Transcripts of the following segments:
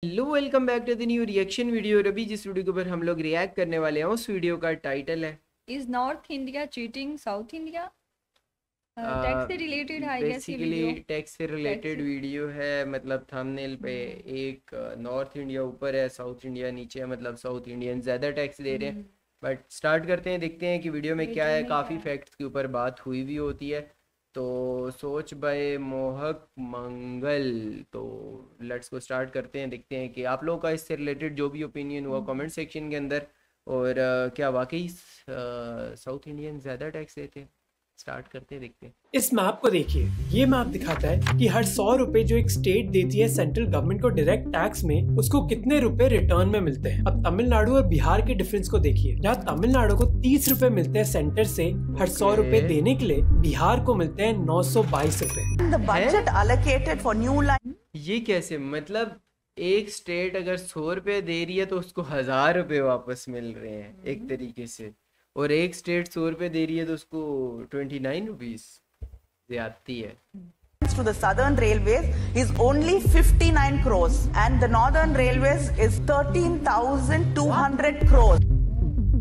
Hello welcome back to the new reaction video. अभी जिस video के ऊपर हम लोग रिएक्ट करने वाले हैं उस वीडियो का टाइटल है is north India cheating south India. Tax से रिलेटेड है आई गेस ये बेसिकली वीडियो। टैक्स से रिलेटेड वीडियो है। मतलब थंबनेल पे एक नॉर्थ इंडिया ऊपर है, साउथ इंडिया नीचे है। मतलब साउथ इंडियन ज़्यादा टैक्स दे रहे हैं। बट स्टार्ट करते हैं, देखते हैं कि वीडियो में क्या है। काफ़ी फैक्ट्स के ऊपर बात हुई भी होती है। तो सोच बाय मोहक मंगल। तो लेट्स को स्टार्ट करते हैं, देखते हैं कि आप लोगों का इससे रिलेटेड जो भी ओपिनियन हुआ कमेंट सेक्शन के अंदर। और क्या वाकई साउथ इंडियन ज़्यादा टैक्स देते हैं? स्टार्ट करते हैं, देखते हैं। इस मैप को देखिए। ये मैप दिखाता है कि हर 100 रुपए जो एक स्टेट देती है सेंट्रल गवर्नमेंट को डायरेक्ट टैक्स में, उसको कितने रुपए रिटर्न में मिलते हैं। अब तमिलनाडु और बिहार के डिफरेंस को देखिए। जहाँ तमिलनाडु को 30 रुपए मिलते हैं सेंटर से हर 100 रुपए देने के लिए, बिहार को मिलते हैं 922 रुपए। The budget allocated for new line. ये कैसे? मतलब एक स्टेट अगर 100 रुपये दे रही है तो उसको 1000 रुपये वापस मिल रहे हैं एक तरीके से, और एक स्टेट 100 रुपये दे रही है तो उसको 29 रुपीस ज्यादती है। To the southern railways is only 59 crores and the northern railways is 13,200 crores.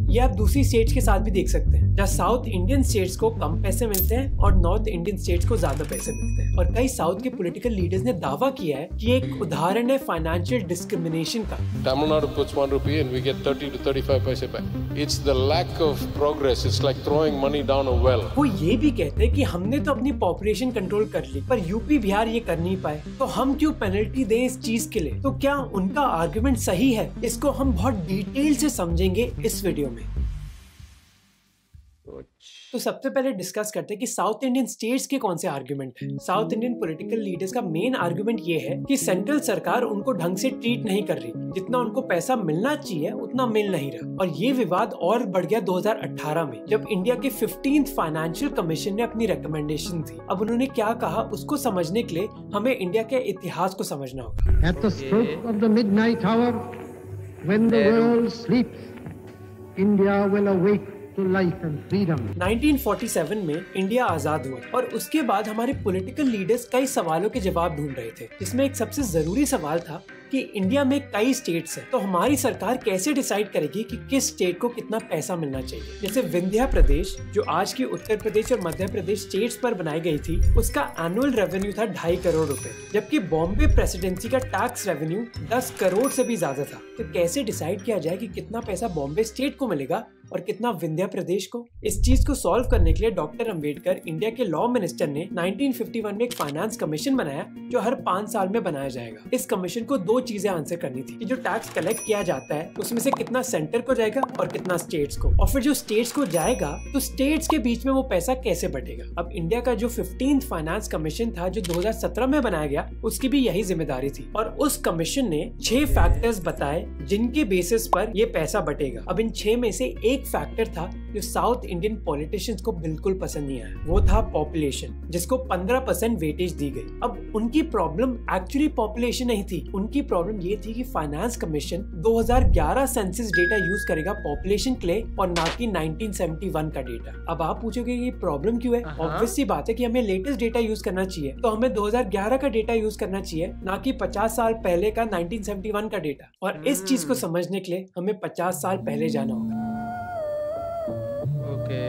ये आप दूसरी स्टेट्स के साथ भी देख सकते हैं, जहाँ साउथ इंडियन स्टेट्स को कम पैसे मिलते हैं और नॉर्थ इंडियन स्टेट्स को ज्यादा पैसे मिलते हैं। और कई साउथ के पॉलिटिकल लीडर्स ने दावा किया है कि एक उदाहरण है फाइनेंशियल डिस्क्रिमिनेशन का। Tamil puts 1 rupee and we get 30 to 35 paise back. It's the lack of progress. It's like throwing money down a well. वो ये भी कहते हैं कि हमने तो अपनी पॉपुलेशन कंट्रोल कर ली, पर यूपी बिहार ये कर नहीं पाए, तो हम क्यों पेनल्टी दें इस चीज के लिए। तो क्या उनका आर्गुमेंट सही है? इसको हम बहुत डिटेल से समझेंगे इस वीडियो में। तो सबसे पहले डिस्कस करते हैं कि साउथ इंडियन स्टेट्स के कौन से आर्गुमेंट हैं। साउथ इंडियन पॉलिटिकल लीडर्स का मेन आर्गुमेंट ये है कि सेंट्रल सरकार उनको ढंग से ट्रीट नहीं कर रही, जितना उनको पैसा मिलना चाहिए उतना मिल नहीं रहा। और ये विवाद और बढ़ गया 2018 में, जब इंडिया के 15th फाइनेंशियल कमीशन ने अपनी रिकमेंडेशन दी। अब उन्होंने क्या कहा उसको समझने के लिए हमें इंडिया के इतिहास को समझना होगा। At the stroke of the midnight hour, when the world sleeps, India will awake to life and freedom. 1947 में इंडिया आजाद हुआ और उसके बाद हमारे पॉलिटिकल लीडर्स कई सवालों के जवाब ढूंढ रहे थे, जिसमें एक सबसे जरूरी सवाल था कि इंडिया में कई स्टेट्स हैं, तो हमारी सरकार कैसे डिसाइड करेगी कि किस स्टेट को कितना पैसा मिलना चाहिए। जैसे विंध्य प्रदेश, जो आज की उत्तर प्रदेश और मध्य प्रदेश स्टेट्स पर बनाई गई थी, उसका एनुअल रेवेन्यू था 2.5 करोड़ रुपए, जबकि बॉम्बे प्रेसिडेंसी का टैक्स रेवेन्यू 10 करोड़ से भी ज्यादा था। तो कैसे डिसाइड किया जाए कि कितना पैसा बॉम्बे स्टेट को मिलेगा और कितना विंध्य प्रदेश को। इस चीज को सॉल्व करने के लिए डॉक्टर अंबेडकर, इंडिया के लॉ मिनिस्टर, ने 1951 में एक फाइनेंस कमीशन बनाया जो हर 5 साल में बनाया जाएगा। इस कमीशन को 2 चीजें आंसर करनी थी कि जो टैक्स कलेक्ट किया जाता है उसमें से कितना सेंटर को जाएगा और कितना स्टेट्स को, और फिर जो स्टेट्स को जाएगा तो स्टेट्स के बीच में वो पैसा कैसे बटेगा। अब इंडिया का जो 15th फाइनेंस कमीशन था जो 2017 में बनाया गया, उसकी भी यही जिम्मेदारी थी। और उस कमीशन ने 6 फैक्टर्स बताए जिनके बेसिस पर ये पैसा बटेगा। अब इन 6 में से एक फैक्टर था जो साउथ इंडियन पॉलिटिशियंस को बिल्कुल पसंद नहीं आया, वो था पॉपुलेशन, जिसको 15% वेटेज दी गई। अब उनकी प्रॉब्लम एक्चुअली पॉपुलेशन नहीं थी, उनकी प्रॉब्लम ये थी कि finance commission 2011 census data use करेगा पॉपुलेशन के लिए और ना कि 1971 का डेटा। अब आप पूछोगे ये प्रॉब्लम क्यों है? ऑब्वियस सी बात है कि हमें लेटेस्ट डेटा यूज करना चाहिए, तो हमें 2011 का डेटा यूज करना चाहिए, ना कि 50 साल पहले का 1971 का डेटा। और इस चीज को समझने के लिए हमें 50 साल पहले जाना होगा। ओके,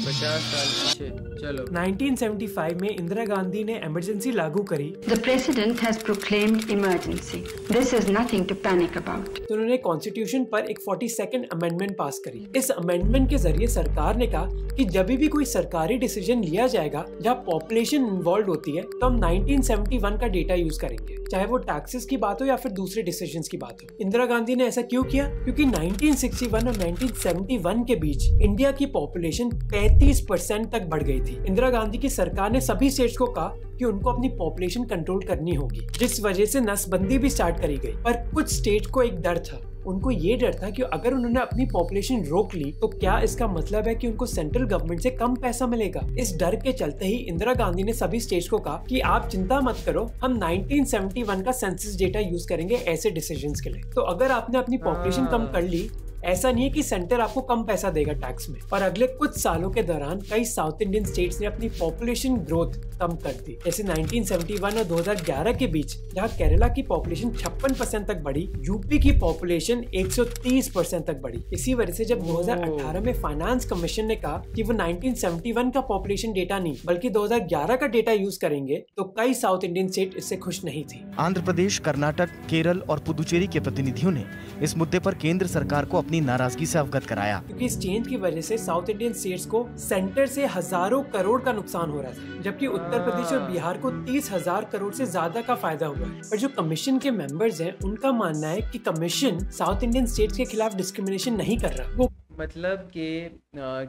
50 साल पीछे चलो। 1975 में इंदिरा गांधी ने इमरजेंसी लागू करी। The president has proclaimed emergency. This is nothing to panic about. तो उन्होंने कॉन्स्टिट्यूशन पर एक 42nd अमेंडमेंट पास करी। इस अमेंडमेंट के जरिए सरकार ने कहा कि जब भी कोई सरकारी डिसीजन लिया जाएगा जहाँ पॉपुलेशन इन्वॉल्व होती है, तो हम 1971 का डेटा यूज करेंगे, चाहे वो टैक्सेस की बात हो या फिर दूसरे डिसीजंस की बात हो। इंदिरा गांधी ने ऐसा क्यों किया? क्योंकि 1961 और 1971 के बीच इंडिया की पॉपुलेशन 35% तक बढ़ गई थी। इंदिरा गांधी की सरकार ने सभी स्टेट्स को कहा कि उनको अपनी पॉपुलेशन कंट्रोल करनी होगी, जिस वजह से नसबंदी भी स्टार्ट करी गई। पर कुछ स्टेट को एक डर था, उनको ये डर था कि अगर उन्होंने अपनी पॉपुलेशन रोक ली तो क्या इसका मतलब है कि उनको सेंट्रल गवर्नमेंट से कम पैसा मिलेगा। इस डर के चलते ही इंदिरा गांधी ने सभी स्टेट्स को कहा कि आप चिंता मत करो, हम 1971 का सेंसस डेटा यूज करेंगे ऐसे डिसीजंस के लिए। तो अगर आपने अपनी पॉपुलेशन कम कर ली ऐसा नहीं है कि सेंटर आपको कम पैसा देगा टैक्स में। और अगले कुछ सालों के दौरान कई साउथ इंडियन स्टेट्स ने अपनी पॉपुलेशन ग्रोथ कम कर दी। जैसे 1971 और 2011 के बीच जहाँ केरला की पॉपुलेशन 56% तक बढ़ी, यूपी की पॉपुलेशन 130% तक बढ़ी। इसी वजह से जब 2018 में फाइनेंस कमीशन ने कहा कि वो 1971 का पॉपुलेशन डेटा नहीं बल्कि 2011 का डेटा यूज करेंगे, तो कई साउथ इंडियन स्टेट इससे खुश नहीं थी। आंध्र प्रदेश, कर्नाटक, केरल और पुदुचेरी के प्रतिनिधियों ने इस मुद्दे पर केंद्र सरकार को अपनी नाराजगी से अवगत कराया, क्योंकि इस चेंज की वजह से साउथ इंडियन स्टेट्स को सेंटर से हजारों करोड़ का नुकसान हो रहा था, जबकि उत्तर प्रदेश और बिहार को 30,000 करोड़ से ज्यादा का फायदा हुआ है। पर जो कमीशन के मेंबर्स हैं, उनका मानना है कि कमीशन साउथ इंडियन स्टेट्स के खिलाफ डिस्क्रिमिनेशन नहीं कर रहा। वो मतलब कि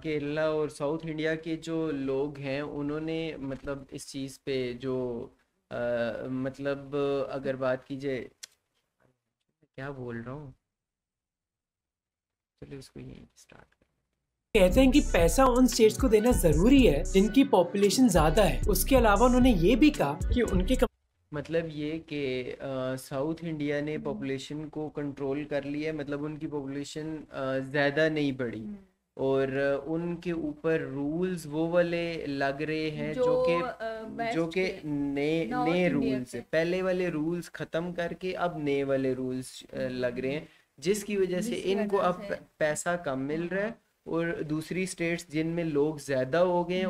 केरला और साउथ इंडिया के जो लोग हैं उन्होंने मतलब इस चीज़ पे जो मतलब अगर बात की जाए, क्या बोल रहा हूँ, चलिए उसको यहीं स्टार्ट कहते हैं कि पैसा उन स्टेट्स को देना जरूरी है जिनकी पॉपुलेशन ज्यादा है। उसके अलावा उन्होंने ये भी कहा कि उनके मतलब ये कि साउथ इंडिया ने पॉपुलेशन को कंट्रोल कर लिया, मतलब उनकी पॉपुलेशन ज़्यादा नहीं बढ़ी और उनके ऊपर रूल्स वो वाले लग रहे हैं जो कि नए रूल्स है। पहले वाले रूल्स ख़त्म करके अब नए वाले रूल्स लग रहे हैं, जिसकी वजह से इनको अब पैसा कम मिल रहा है और दूसरी स्टेट्स जिनमें लोग ज़्यादा हो गए हैं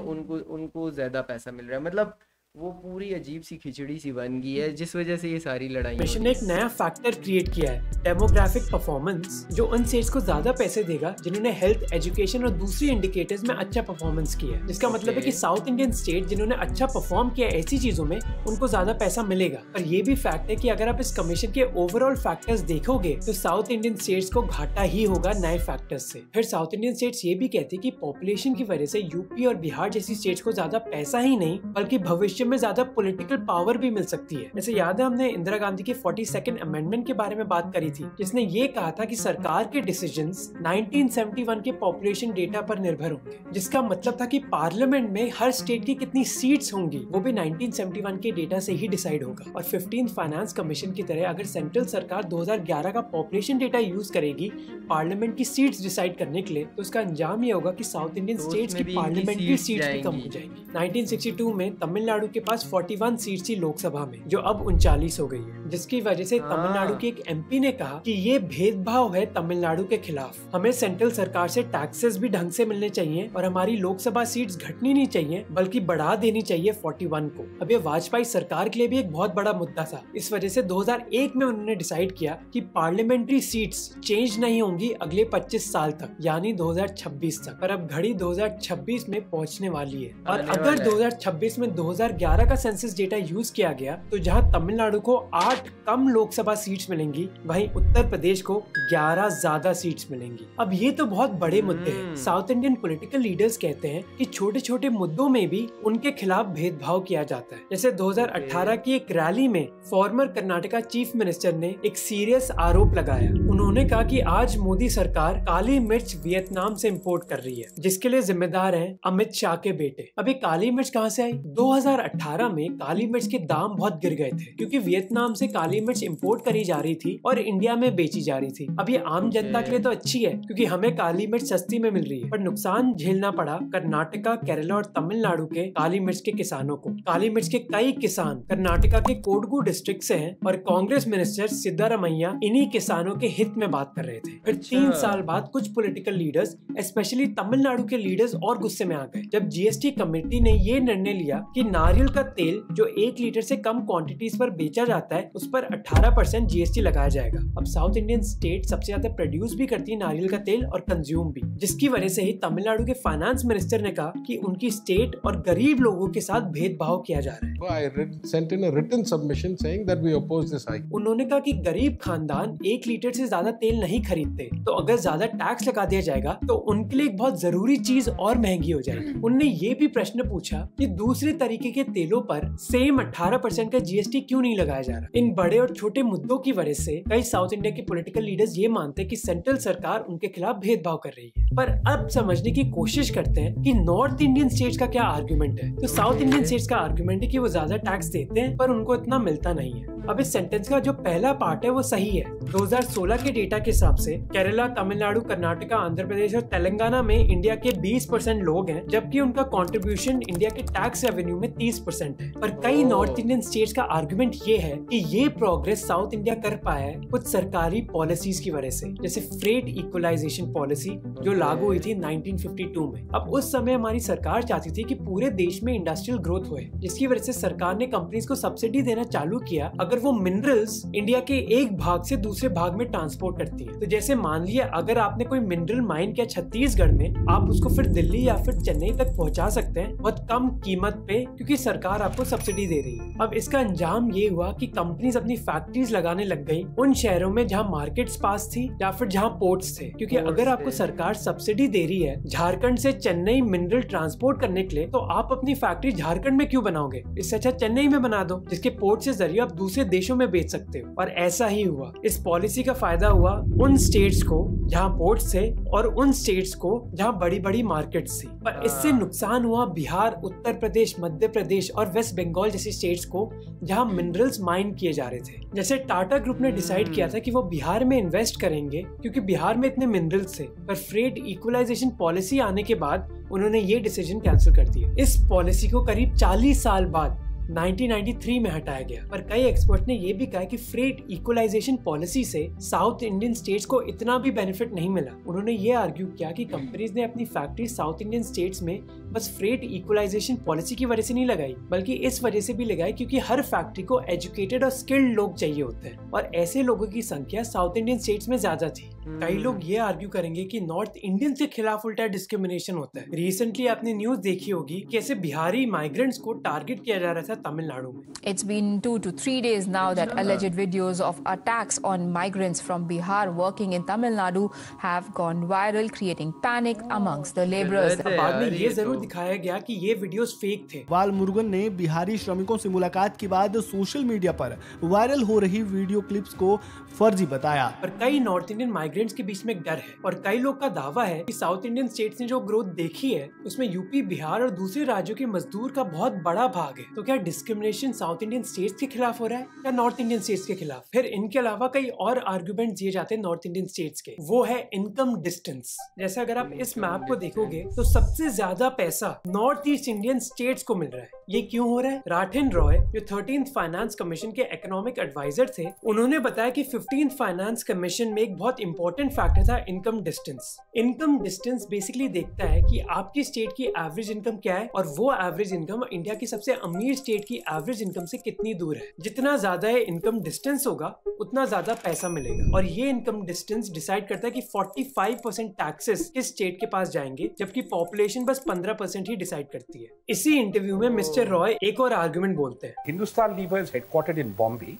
उनको ज़्यादा पैसा मिल रहा है। मतलब वो पूरी अजीब सी खिचड़ी सी बन गई है, जिस वजह से ये सारी लड़ाई ने एक नया फैक्टर क्रिएट किया है, डेमोग्राफिक परफॉर्मेंस, जो उन स्टेट्स को ज्यादा पैसे देगा जिन्होंने हेल्थ, एजुकेशन और दूसरी इंडिकेटर्स में अच्छा परफॉर्मेंस किया है। जिसका मतलब है कि साउथ इंडियन स्टेट जिन्होंने अच्छा परफॉर्म किया ऐसी चीजों में उनको ज्यादा पैसा मिलेगा। पर ये भी फैक्ट है कि अगर आप इस कमीशन के ओवरऑल फैक्टर्स देखोगे तो साउथ इंडियन स्टेट्स को घाटा ही होगा नए फैक्टर्स से। फिर साउथ इंडियन स्टेट्स ये भी कहती है कि पॉपुलेशन की वजह से यूपी और बिहार जैसी स्टेट्स को ज्यादा पैसा ही नहीं बल्कि भविष्य में ज्यादा पॉलिटिकल पावर भी मिल सकती है। जैसे याद है हमने इंदिरा गांधी के 42nd अमेंडमेंट के बारे में बात करी थी, जिसने ये कहा था कि सरकार के डिसीजंस 1971 के पॉपुलेशन डेटा पर निर्भर होंगे, जिसका मतलब था कि पार्लियामेंट में हर स्टेट की कितनी सीट्स होंगी वो भी 1971 के डेटा से ही डिसाइड होगा। और 15th फाइनेंस कमीशन की तरह अगर सेंट्रल सरकार 2011 का पॉपुलेशन डेटा यूज करेगी पार्लियामेंट की सीट्स डिसाइड करने के लिए, तो उसका अंजाम ये होगा कि साउथ इंडियन स्टेट्स की पार्लियामेंट्री सीट्स भी कम हो जाएंगी। 1962 में तमिलनाडु के पास 41 सीट्स थी लोकसभा में, जो अब 39 हो गई है, जिसकी वजह से तमिलनाडु के एक एमपी ने कहा कि ये भेदभाव है तमिलनाडु के खिलाफ, हमें सेंट्रल सरकार से टैक्सेस भी ढंग से मिलने चाहिए और हमारी लोकसभा सीट्स घटनी नहीं चाहिए बल्कि बढ़ा देनी चाहिए 41 को। अब ये वाजपेयी सरकार के लिए भी एक बहुत बड़ा मुद्दा था। इस वजह से 2001 में उन्होंने डिसाइड किया कि पार्लियामेंट्री सीट्स चेंज नहीं होंगी अगले 25 साल तक, यानी 2026 तक। पर अब घड़ी 2026 में पहुंचने वाली है और अगर 2026 में 2011 का सेंसस डेटा यूज किया गया तो जहां तमिलनाडु को 8 कम लोकसभा सीट्स मिलेंगी, वहीं उत्तर प्रदेश को 11 ज्यादा सीट्स मिलेंगी। अब ये तो बहुत बड़े मुद्दे हैं। साउथ इंडियन पॉलिटिकल लीडर्स कहते हैं कि छोटे छोटे मुद्दों में भी उनके खिलाफ भेदभाव किया जाता है। जैसे 2018 की एक रैली में फॉर्मर कर्नाटका चीफ मिनिस्टर ने एक सीरियस आरोप लगाया। उन्होंने कहा कि आज मोदी सरकार काली मिर्च वियतनाम से इम्पोर्ट कर रही है, जिसके लिए जिम्मेदार हैं अमित शाह के बेटे। अब ये काली मिर्च कहाँ से आई? 2018 में काली मिर्च के दाम बहुत गिर गए थे क्योंकि वियतनाम से काली मिर्च इंपोर्ट करी जा रही थी और इंडिया में बेची जा रही थी। अब ये आम जनता के लिए तो अच्छी है क्योंकि हमें काली मिर्च सस्ती में मिल रही है, पर नुकसान झेलना पड़ा कर्नाटका, केरला और तमिलनाडु के काली मिर्च के किसानों को। काली मिर्च के कई किसान कर्नाटका के कोडगु डिस्ट्रिक्ट से हैं और कांग्रेस मिनिस्टर सिद्धारमैया इन्हीं किसानों के हित में बात कर रहे थे। फिर 3 साल बाद कुछ पॉलिटिकल लीडर्स, स्पेशली तमिलनाडु के लीडर्स, और गुस्से में आ गए जब जीएसटी कमेटी ने ये निर्णय लिया कि नारियल का तेल जो 1 लीटर से कम क्वांटिटीज पर बेचा जाता है उस पर 18% जीएसटी लगाया जाएगा। अब साउथ इंडियन स्टेट सबसे ज्यादा प्रोड्यूस भी करती है नारियल का तेल और कंज्यूम भी, जिसकी वजह से ही तमिलनाडु के फाइनेंस मिनिस्टर ने कहा कि उनकी स्टेट और गरीब लोगों के साथ भेदभाव किया जा रहा है। sent in a written submission saying that we oppose this hike. उन्होंने कहा कि गरीब खानदान 1 लीटर से ज्यादा तेल नहीं खरीदते, तो अगर ज्यादा टैक्स लगा दिया जाएगा तो उनके लिए एक बहुत जरूरी चीज और महंगी हो जाएगी। उन्होंने ये भी प्रश्न पूछा कि दूसरे तरीके के तेलों पर सेम 18% का जीएसटी क्यों नहीं लगाया जा रहा? इन बड़े और छोटे मुद्दों की वजह से कई साउथ इंडिया के पॉलिटिकल लीडर्स ये मानते हैं कि सेंट्रल सरकार उनके खिलाफ भेदभाव कर रही है। पर अब समझने की कोशिश करते हैं कि नॉर्थ इंडियन स्टेट्स का क्या आर्गुमेंट है। तो साउथ इंडियन स्टेट्स का आर्गुमेंट है कि वो ज्यादा टैक्स देते हैं पर उनको इतना मिलता नहीं है। अब इस सेंटेंस का जो पहला पार्ट है वो सही है। 2016 के डेटा के हिसाब से केरला, तमिलनाडु, कर्नाटका, आंध्र प्रदेश और तेलंगाना में इंडिया के 20% लोग हैं, जबकि उनका कंट्रीब्यूशन इंडिया के टैक्स रेवेन्यू में 30% है। पर कई नॉर्थ इंडियन स्टेट्स का आर्गुमेंट ये है कि ये प्रोग्रेस साउथ इंडिया कर पाया है कुछ सरकारी पॉलिसीज की वजह से, जैसे फ्रेट इक्वलाइजेशन पॉलिसी जो लागू हुई थी 1952 में। अब उस समय हमारी सरकार चाहती थी कि पूरे देश में इंडस्ट्रियल ग्रोथ हुए, जिसकी वजह से सरकार ने कंपनीज को सब्सिडी देना चालू किया अगर वो मिनरल्स इंडिया के एक भाग से दूसरे भाग में ट्रांसपोर्ट करती है। तो जैसे मान लिया अगर आपने कोई मिनरल माइन किया छत्तीसगढ़ में, आप उसको फिर दिल्ली या फिर चेन्नई तक पहुंचा सकते हैं बहुत कम कीमत पे, क्योंकि सरकार आपको सब्सिडी दे रही है। अब इसका अंजाम ये हुआ कि कंपनीज अपनी फैक्ट्रीज लगाने लग गई उन शहरों में जहाँ मार्केट्स पास थी या फिर जहाँ पोर्ट्स थे, क्योंकि अगर आपको सरकार सब्सिडी दे रही है झारखंड से चेन्नई मिनरल ट्रांसपोर्ट करने के लिए, तो आप अपनी फैक्ट्री झारखंड में क्यों बनाओगे? इससे अच्छा चेन्नई में बना दो, जिसके पोर्ट से जरिए आप दूसरे देशों में बेच सकते हो। और ऐसा ही हुआ। इस पॉलिसी का फायदा हुआ उन स्टेट्स को जहाँ पोर्ट्स थे और उन स्टेट्स को जहाँ बड़ी बड़ी मार्केट्स थी। पर इससे नुकसान हुआ बिहार, उत्तर प्रदेश, मध्य प्रदेश और वेस्ट बंगाल जैसी स्टेट्स को जहाँ मिनरल्स माइन किए जा रहे थे। जैसे टाटा ग्रुप ने डिसाइड किया था कि वो बिहार में इन्वेस्ट करेंगे क्योंकि बिहार में इतने मिनरल्स थे, पर फ्रेट इक्वलाइजेशन पॉलिसी आने के बाद उन्होंने ये डिसीजन कैंसिल कर दिया। इस पॉलिसी को करीब 40 साल बाद 1993 में हटाया गया। पर कई एक्सपर्ट ने यह भी कहा कि फ्रेट इक्वलाइजेशन पॉलिसी से साउथ इंडियन स्टेट्स को इतना भी बेनिफिट नहीं मिला। उन्होंने ये आर्ग्यू किया कि कंपनीज ने अपनी फैक्ट्री साउथ इंडियन स्टेट्स में बस फ्रेट इक्वलाइजेशन पॉलिसी की वजह से नहीं लगाई, बल्कि इस वजह से भी लगाई क्योंकि हर फैक्ट्री को एजुकेटेड और स्किल्ड लोग चाहिए होते हैं, और ऐसे लोगों की संख्या साउथ इंडियन स्टेट्स में ज्यादा थी। कई लोग ये आर्ग्यू करेंगे कि नॉर्थ इंडियन के खिलाफ उल्टा डिस्क्रिमिनेशन होता है। रिसेंटली आपने न्यूज देखी होगी कैसे बिहारी माइग्रेंट्स को टारगेट किया जा रहा था तमिलनाडु में। It's been 2 to 3 days now that alleged videos of attacks on migrants from Bihar working in Tamil Nadu have gone viral, creating panic amongst the laborers. बाद में ये जरूर दिखाया गया कि ये वीडियोस फेक थे। वाल मुरुगन ने बिहारी श्रमिकों से मुलाकात के बाद सोशल मीडिया पर वायरल हो रही वीडियो क्लिप्स को फर्जी बताया। पर कई नॉर्थ इंडियन माइग्रेंट्स के बीच में एक डर है, और कई लोग का दावा है कि साउथ इंडियन स्टेट्स ने जो ग्रोथ देखी है उसमें यूपी, बिहार और दूसरे राज्यों के मजदूर का बहुत बड़ा भाग है। तो क्या डिस्क्रिमिनेशन साउथ इंडियन स्टेट्स के खिलाफ हो रहा है या नॉर्थ इंडियन स्टेट्स के खिलाफ? फिर इनके अलावा कई और आर्गुमेंट दिए जाते हैं नॉर्थ इंडियन स्टेट्स के, वो है इनकम डिस्टेंस। जैसे अगर आप इस मैप को देखोगे तो सबसे ज्यादा पैसा नॉर्थ ईस्ट इंडियन स्टेट्स को मिल रहा है। ये क्यों हो रहा है? राठिन रॉय जो 13th फाइनेंस कमीशन के इकोनॉमिक एडवाइजर थे, उन्होंने बताया कि 15th फाइनेंस कमीशन में एक बहुत इंपॉर्टेंट फैक्टर था income distance. Income distance basically देखता है कि आपकी स्टेट की एवरेज इनकम क्या है और वो एवरेज इनकम इंडिया की सबसे अमीर स्टेट की एवरेज इनकम से कितनी दूर है। जितना ज्यादा ये इनकम डिस्टेंस होगा उतना ज्यादा पैसा मिलेगा, और ये इनकम डिस्टेंस डिसाइड करता है कि 45% टैक्सेस किस स्टेट के पास जाएंगे, जबकि पॉपुलेशन बस 15% ही डिसाइड करती है। इसी इंटरव्यू में मिस्टर रॉय एक और आर्गुमेंट बोलते हैं। Hindustan Lever is headquartered in Bombay,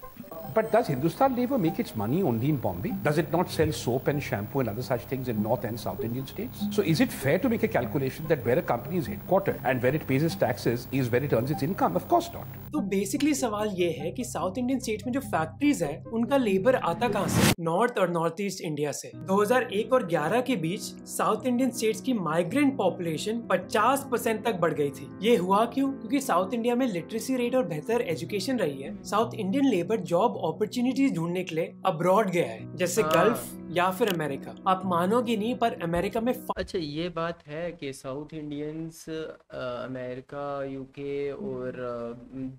but does Hindustan Lever make its money only in Bombay? Does it not sell soap and shampoo and other such things in North and South Indian states? So is it fair to make a calculation that where a company is headquartered and where it pays its taxes is where it earns its income? Of course not. तो basically सवाल ये है कि south Indian state में जो factories है उनका labour आता कहाँ से? नॉर्थ और नॉर्थ ईस्ट इंडिया से। 2001 और 11 के बीच साउथ इंडियन स्टेट्स की माइग्रेंट पॉपुलेशन 50% तक बढ़ गई थी। ये हुआ क्यों? क्योंकि साउथ इंडिया में लिटरेसी रेट और बेहतर एजुकेशन रही है। South Indian labour job opportunities ढूंढने के लिए अब्रॉड गया है, जैसे गल्फ या फिर अमेरिका। आप मानोगे नहीं, पर अमेरिका में अच्छा ये बात है कि साउथ इंडियंस अमेरिका, यूके और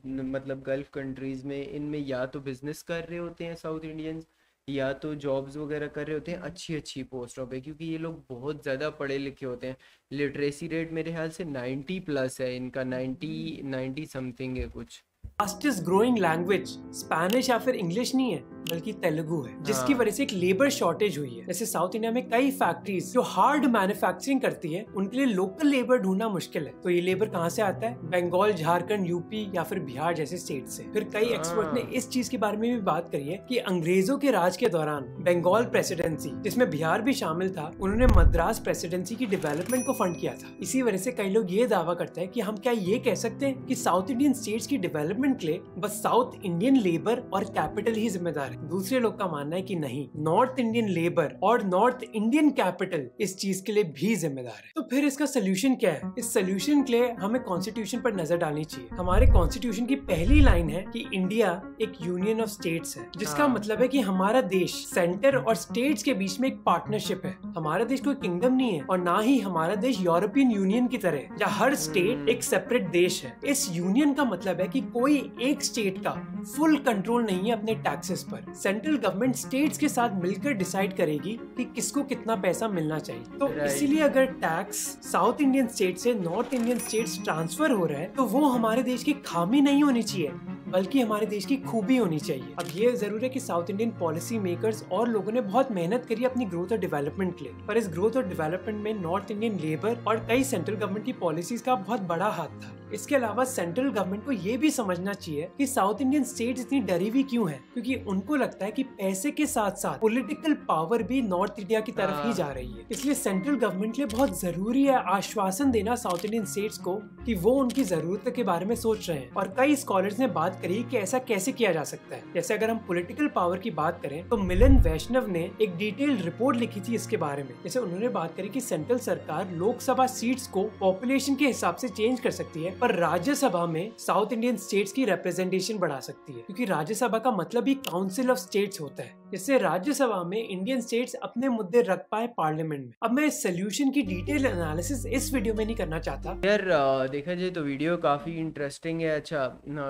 मतलब गल्फ कंट्रीज में, इनमें या तो बिजनेस कर रहे होते हैं साउथ इंडियंस, या तो जॉब्स वगैरह कर रहे होते हैं अच्छी अच्छी पोस्टों पे, क्योंकि ये लोग बहुत ज़्यादा पढ़े लिखे होते हैं। लिटरेसी रेट मेरे ख्याल से 90+ है इनका, 90 समथिंग है कुछ। फास्टेस्ट ग्रोइंग लैंग्वेज स्पेनिश या फिर इंग्लिश नहीं है बल्कि तेलुगु है, जिसकी वजह से एक लेबर शॉर्टेज हुई है। जैसे साउथ इंडिया में कई फैक्ट्रीज जो हार्ड मैन्युफैक्चरिंग करती है उनके लिए लोकल लेबर ढूंढना मुश्किल है। तो ये लेबर कहाँ से आता है? बंगाल, झारखंड, यूपी या फिर बिहार जैसे स्टेट से। फिर कई एक्सपर्ट ने इस चीज के बारे में भी बात करी है कि अंग्रेजों के राज के दौरान बंगाल प्रेसिडेंसी, जिसमें बिहार भी शामिल था, उन्होंने मद्रास प्रेसिडेंसी की डेवलपमेंट को फंड किया था। इसी वजह से कई लोग ये दावा करते हैं कि हम क्या ये कह सकते हैं कि साउथ इंडियन स्टेट्स की डेवलपमेंट के लिए बस साउथ इंडियन लेबर और कैपिटल ही जिम्मेदार है? दूसरे लोग का मानना है कि नहीं, नॉर्थ इंडियन लेबर और नॉर्थ इंडियन कैपिटल इस चीज के लिए भी जिम्मेदार है। तो फिर इसका सोल्यूशन क्या है? इस सोल्यूशन के लिए हमें कॉन्स्टिट्यूशन पर नजर डालनी चाहिए। हमारे कॉन्स्टिट्यूशन की पहली लाइन है कि इंडिया एक यूनियन ऑफ स्टेट्स है, जिसका मतलब है कि हमारा देश सेंटर और स्टेट्स के बीच में एक पार्टनरशिप है। हमारा देश कोई किंगडम नहीं है और ना ही हमारा देश यूरोपियन यूनियन की तरह या हर स्टेट एक सेपरेट देश है। इस यूनियन का मतलब है कि कोई एक स्टेट का फुल कंट्रोल नहीं है अपने टैक्सेस पर। सेंट्रल गवर्नमेंट स्टेट्स के साथ मिलकर डिसाइड करेगी कि किसको कितना पैसा मिलना चाहिए। तो इसीलिए अगर टैक्स साउथ इंडियन स्टेट से नॉर्थ इंडियन स्टेट्स ट्रांसफर हो रहा है तो वो हमारे देश की खामी नहीं होनी चाहिए बल्कि हमारे देश की खूबी होनी चाहिए। अब ये जरूर है कि साउथ इंडियन पॉलिसी मेकर्स और लोगों ने बहुत मेहनत करी अपनी ग्रोथ और डेवलपमेंट के लिए, पर इस ग्रोथ और डेवलपमेंट में नॉर्थ इंडियन लेबर और कई सेंट्रल गवर्नमेंट की पॉलिसीज का बहुत बड़ा हाथ था। इसके अलावा सेंट्रल गवर्नमेंट को ये भी समझना चाहिए कि साउथ इंडियन स्टेट्स इतनी डरी हुई क्यों है, क्योंकि उनको लगता है कि पैसे के साथ साथ पॉलिटिकल पावर भी नॉर्थ इंडिया की तरफ ही जा रही है। इसलिए सेंट्रल गवर्नमेंट के लिए बहुत जरूरी है आश्वासन देना साउथ इंडियन स्टेट्स को कि वो उनकी जरूरत के बारे में सोच रहे हैं। और कई स्कॉलर्स ने बात करी कि ऐसा कैसे किया जा सकता है। जैसे अगर हम पॉलिटिकल पावर की बात करें तो मिलन वैष्णव ने एक डिटेल्ड रिपोर्ट लिखी थी इसके बारे में। जैसे उन्होंने बात करी कि सेंट्रल सरकार लोकसभा सीट्स को पॉपुलेशन के हिसाब से चेंज कर सकती है, पर राज्यसभा में साउथ इंडियन स्टेट्स की रिप्रेजेंटेशन बढ़ा सकती है, क्योंकि राज्यसभा का मतलब ही काउंसिल ऑफ स्टेट्स होता है, जिससे राज्यसभा में इंडियन स्टेट्स अपने मुद्दे रख पाए पार्लियामेंट में। अब मैं इस सोल्यूशन की डिटेल एनालिसिस इस वीडियो में नहीं करना चाहता। यार देखा जाए तो वीडियो काफ़ी इंटरेस्टिंग है। अच्छा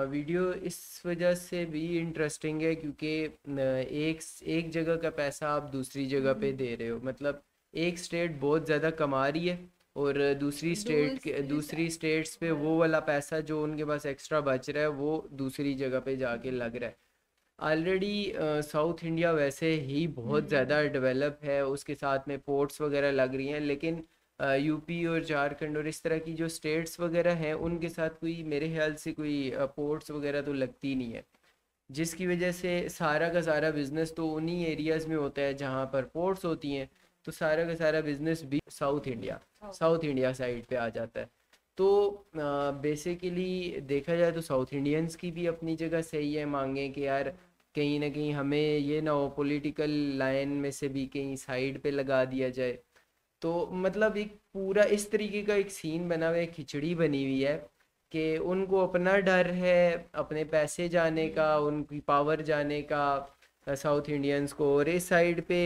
वीडियो इस वजह से भी इंटरेस्टिंग है क्योंकि एक जगह का पैसा आप दूसरी जगह पे दे रहे हो। मतलब एक स्टेट बहुत ज़्यादा कमा रही है और दूसरी स्टेट्स पे वो वाला पैसा जो उनके पास एक्स्ट्रा बच रहा है वो दूसरी जगह पे जाके लग रहा है। ऑलरेडी साउथ इंडिया वैसे ही बहुत ज़्यादा डेवलप है, उसके साथ में पोर्ट्स वगैरह लग रही हैं, लेकिन यूपी और झारखंड और इस तरह की जो स्टेट्स वगैरह हैं उनके साथ कोई मेरे ख्याल से कोई पोर्ट्स वगैरह तो लगती नहीं है, जिसकी वजह से सारा का सारा बिज़नेस तो उन्हीं एरियाज़ में होता है जहाँ पर पोर्ट्स होती हैं। तो सारा का सारा बिज़नेस भी साउथ इंडिया साइड पे आ जाता है। तो बेसिकली देखा जाए तो साउथ इंडियंस की भी अपनी जगह सही है मांगे कि यार कहीं ना कहीं हमें ये ना हो पॉलिटिकल लाइन में से भी कहीं साइड पे लगा दिया जाए। तो मतलब एक पूरा इस तरीके का एक सीन बना हुआ है, खिचड़ी बनी हुई है कि उनको अपना डर है अपने पैसे जाने का, उनकी पावर जाने का साउथ इंडियंस को, और इस साइड पे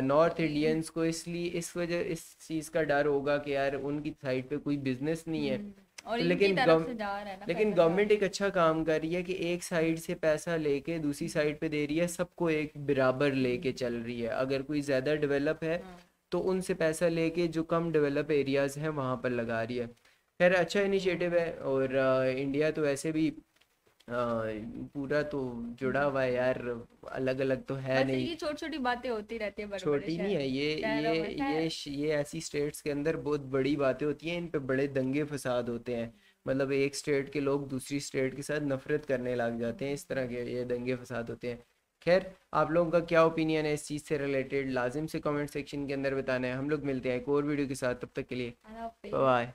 नॉर्थ इंडियंस को इसलिए इस वजह इस चीज़ का डर होगा कि यार उनकी साइड पे कोई बिजनेस नहीं है। और तो लेकिन गवर्नमेंट एक अच्छा काम कर रही है कि एक साइड से पैसा लेके दूसरी साइड पे दे रही है, सबको एक बराबर लेके चल रही है। अगर कोई ज़्यादा डेवलप है तो उनसे पैसा लेके जो कम डेवलप एरियाज़ हैं वहाँ पर लगा रही है। खैर अच्छा इनिशिएटिव है। और इंडिया तो वैसे भी पूरा तो जुड़ा हुआ है यार, अलग अलग तो है नहीं, ये छोटी छोटी बातें होती रहती है, छोटी नहीं है ये ऐसी स्टेट्स के अंदर बहुत बड़ी बातें होती हैं, इन पे बड़े दंगे फसाद होते हैं। मतलब एक स्टेट के लोग दूसरी स्टेट के साथ नफरत करने लग जाते हैं, इस तरह के ये दंगे फसाद होते हैं। खैर आप लोगों का क्या ओपिनियन है इस चीज़ से रिलेटेड लाजिम से कमेंट सेक्शन के अंदर बताना है। हम लोग मिलते हैं एक और वीडियो के साथ, तब तक के लिए बाय।